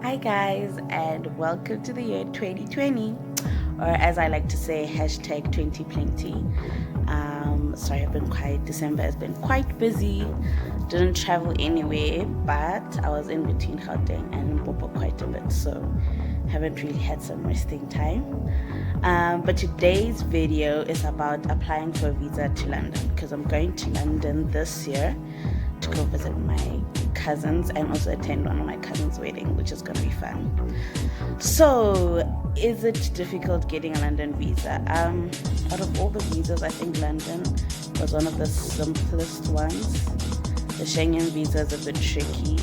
Hi guys, and welcome to the year 2020, or as I like to say, hashtag 2020. Sorry, I've been quiet. December has been quite busy. Didn't travel anywhere, but I was in between Gauteng and Limpopo quite a bit, so haven't really had some resting time. But today's video is about applying for a visa to London because I'm going to London this year to go visit my cousins and also attend one of my cousins' wedding, which is going to be fun. So, is it difficult getting a London visa? Out of all the visas, I think London was one of the simplest ones. The Schengen visa is a bit tricky.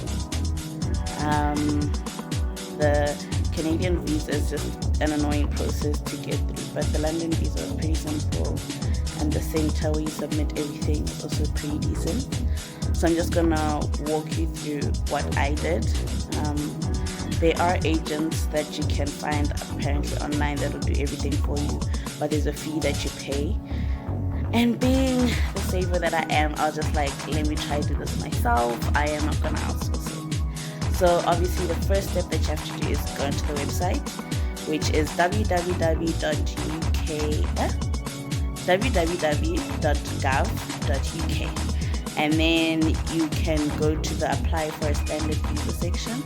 The Canadian visa is just an annoying process to get through, but the London visa is pretty simple, and the center where you submit everything is also pretty decent. So I'm just gonna walk you through what I did. There are agents that you can find apparently online that will do everything for you, but there's a fee that you pay. And being the saver that I am, I was just like, let me try to do this myself. I am not gonna outsource it. So obviously the first step that you have to do is go into the website, which is www.gov.uk. And then you can go to the apply for a standard visa section.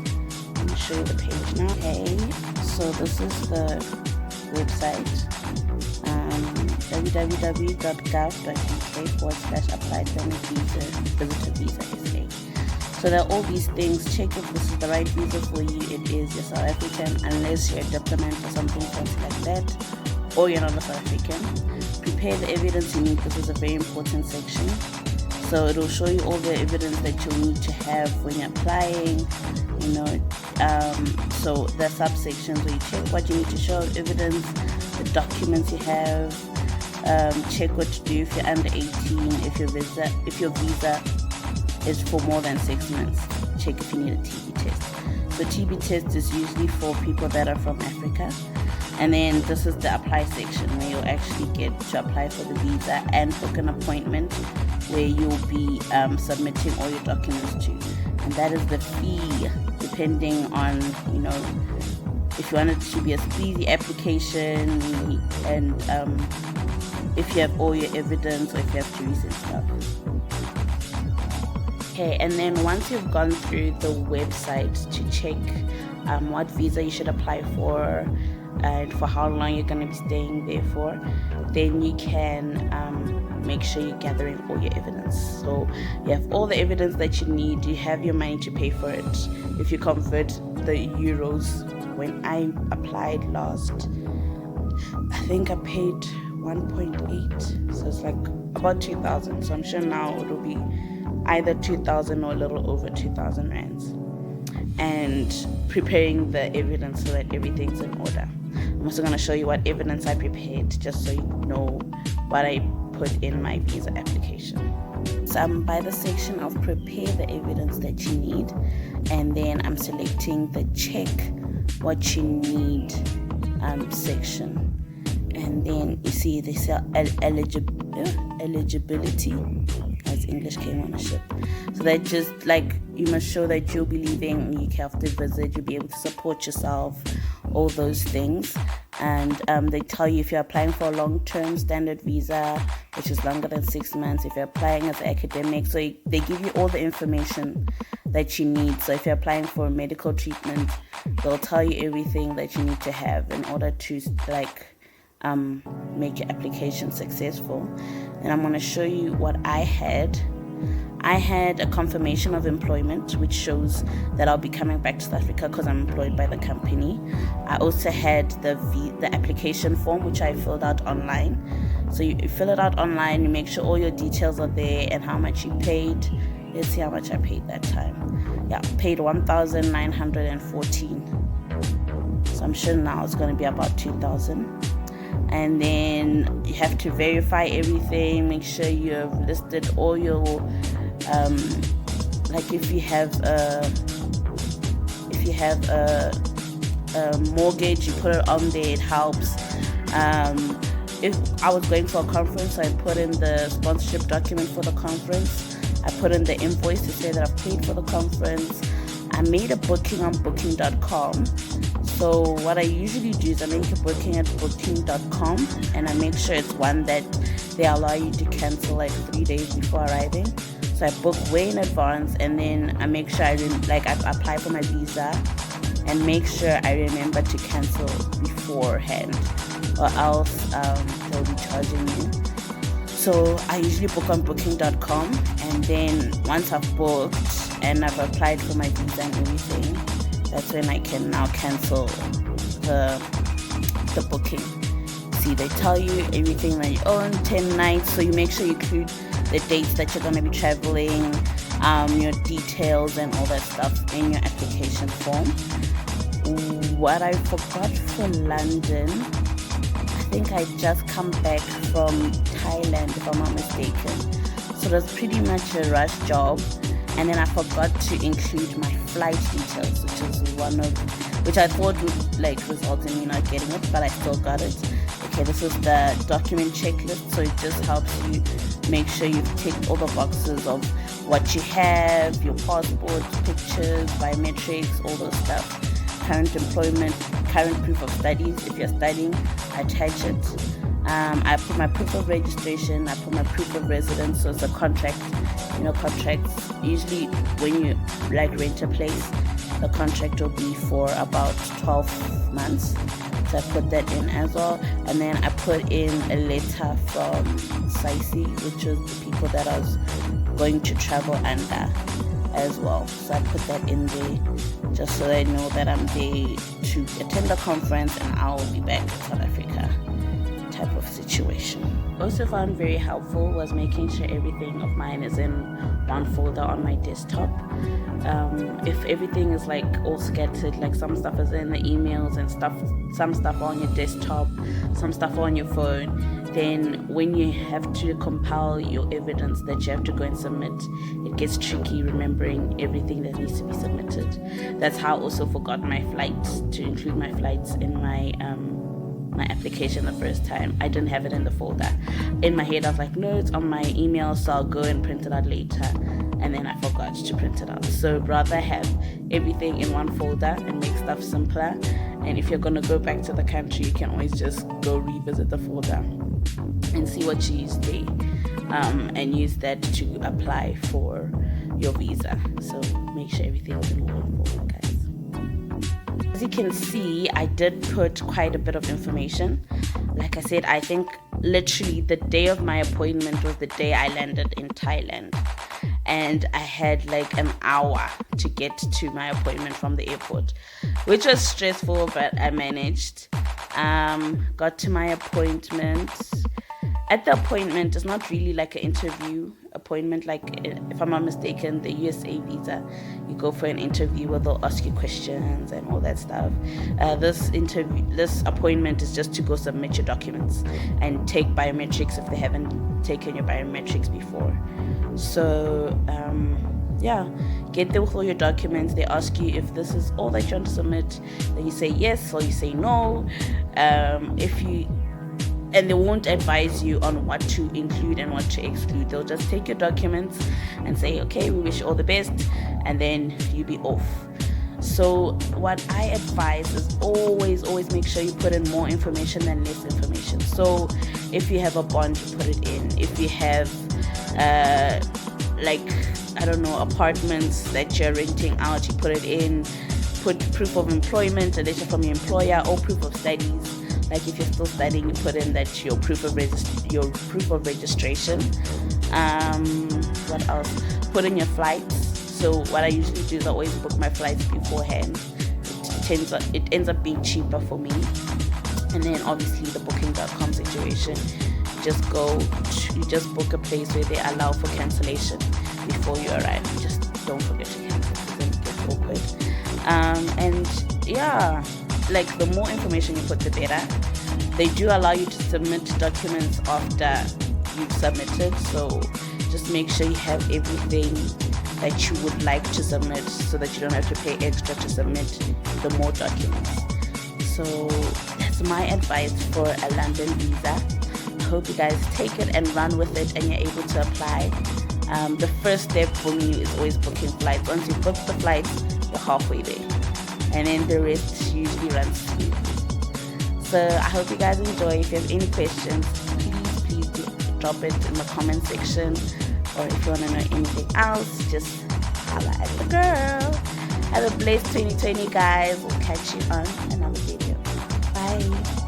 Let me show you the page now. Okay, so this is the website, www.gov.uk/apply standard visa visitor visa SA. So there are all these things. Check if this is the right visa for you. It is. You're South African, unless you're a diplomat or something fancy like that, or you're not a South African. Prepare the evidence you need. This is a very important section. So it'll show you all the evidence that you'll need to have when you're applying, so the subsections where you check what you need to show, evidence, the documents you have, check what to do if you're under 18, if your visa is for more than 6 months, check if you need a TB test. So TB test is usually for people that are from Africa. And then this is the apply section where you'll actually get to apply for the visa and book an appointment where you'll be submitting all your documents to. And that is the fee, depending on, if you want it to be a speedy application and if you have all your evidence or if you have to recent stuff. Okay, and then once you've gone through the website to check what visa you should apply for, and for how long you're going to be staying there for, then you can make sure you're gathering all your evidence. So you have all the evidence that you need, you have your money to pay for it. If you convert the euros, when I applied last, I think I paid 1.8, so it's like about 2,000. So I'm sure now it'll be either 2,000 or a little over 2,000 rands. And preparing the evidence so that everything's in order. I'm also going to show you what evidence I prepared, just so you know what I put in my visa application. So I'm by the section of prepare the evidence that you need, and then I'm selecting the check what you need section. And then you see they say eligibility, as English came on a ship. So that just like you must show that you'll be leaving UK after visit, you'll be able to support yourself, all those things. And they tell you if you're applying for a long-term standard visa, which is longer than 6 months, if you're applying as an academic, so they give you all the information that you need. So if you're applying for a medical treatment, they'll tell you everything that you need to have in order to make your application successful. And I'm going to show you what I had. I had a confirmation of employment, which shows that I'll be coming back to South Africa because I'm employed by the company. I also had the application form, which I filled out online. So you fill it out online, you make sure all your details are there and how much you paid. Let's see how much I paid that time. Yeah, paid 1,914. So I'm sure now it's going to be about 2,000. And then you have to verify everything, make sure you have listed all your like if you have a mortgage, you put it on there, it helps. If I was going for a conference, I put in the sponsorship document for the conference. I put in the invoice to say that I've paid for the conference. I made a booking on booking.com. So what I usually do is I make a booking at booking.com, and I make sure it's one that they allow you to cancel like 3 days before arriving. So I book way in advance, and then I make sure I apply for my visa and make sure I remember to cancel beforehand, or else they'll be charging you. So I usually book on booking.com, and then once I've booked and I've applied for my visa and everything, that's when I can now cancel the booking. See, they tell you everything that you own, 10 nights, so you make sure you include the dates that you're going to be traveling, your details and all that stuff in your application form. What I forgot for London, I think I just come back from Thailand, if I'm not mistaken. So it was pretty much a rush job. And then I forgot to include my flight details, which I thought would result in me not getting it, but I still got it. Okay, this is the document checklist, so it just helps you make sure you've ticked all the boxes of what you have, your passport, pictures, biometrics, all those stuff. Current employment, current proof of studies. If you're studying, attach it. I put my proof of registration, I put my proof of residence, so it's a contract. Contracts, usually when you rent a place, the contract will be for about 12 months. So I put that in as well. And then I put in a letter from SAICI, which was the people that I was going to travel under as well. So I put that in there just so they know that I'm there to attend the conference and I'll be back in South Africa type of situation. Also found very helpful was making sure everything of mine is in one folder on my desktop. If everything is all scattered, some stuff is in the emails and some stuff on your desktop, some stuff on your phone, then when you have to compile your evidence that you have to go and submit, it gets tricky remembering everything that needs to be submitted. That's how I also forgot my flights, to include my flights in my application the first time. I didn't have it in the folder. In my head I was like, no, it's on my email, so I'll go and print it out later, and then I forgot to print it out. So rather have everything in one folder and make stuff simpler, and if you're going to go back to the country, you can always just go revisit the folder and see what you used there, and use that to apply for your visa. So make sure everything is in one folder, guys. As you can see, I did put quite a bit of information. Like I said, I think literally the day of my appointment was the day I landed in Thailand. And I had an hour to get to my appointment from the airport, which was stressful, but I managed. Got to my appointment. At the appointment, it's not really like an interview appointment. If I'm not mistaken, the USA visa, you go for an interview where they'll ask you questions and all that stuff. This appointment is just to go submit your documents and take biometrics if they haven't taken your biometrics before. So get there with all your documents. They ask you if this is all that you want to submit, then you say yes or you say no. And they won't advise you on what to include and what to exclude. They'll just take your documents and say, okay, we wish you all the best, and then you'll be off. So what I advise is always make sure you put in more information than less information. So if you have a bond, you put it in. If you have apartments that you're renting out, you put it in. Put proof of employment, a letter from your employer, or proof of studies. If you're still studying, you put in that your proof of registration. What else? Put in your flights. So what I usually do is I always book my flights beforehand. It ends up being cheaper for me. And then obviously the booking.com situation, you just book a place where they allow for cancellation before you arrive. Just don't forget to cancel because then it gets awkward. The more information you put, the better. They do allow you to submit documents after you've submitted, so just make sure you have everything that you would like to submit so that you don't have to pay extra to submit the more documents. So that's my advice for a London visa. I hope you guys take it and run with it and you're able to apply. The first step for me is always booking flights. Once you book the flights, you're halfway there, and then the rest usually runs smoothly. So I hope you guys enjoy. If you have any questions, please drop it in the comment section, or if you want to know anything else, just holla at the girl. Have a blessed 2020, guys. We'll catch you on another video. Bye.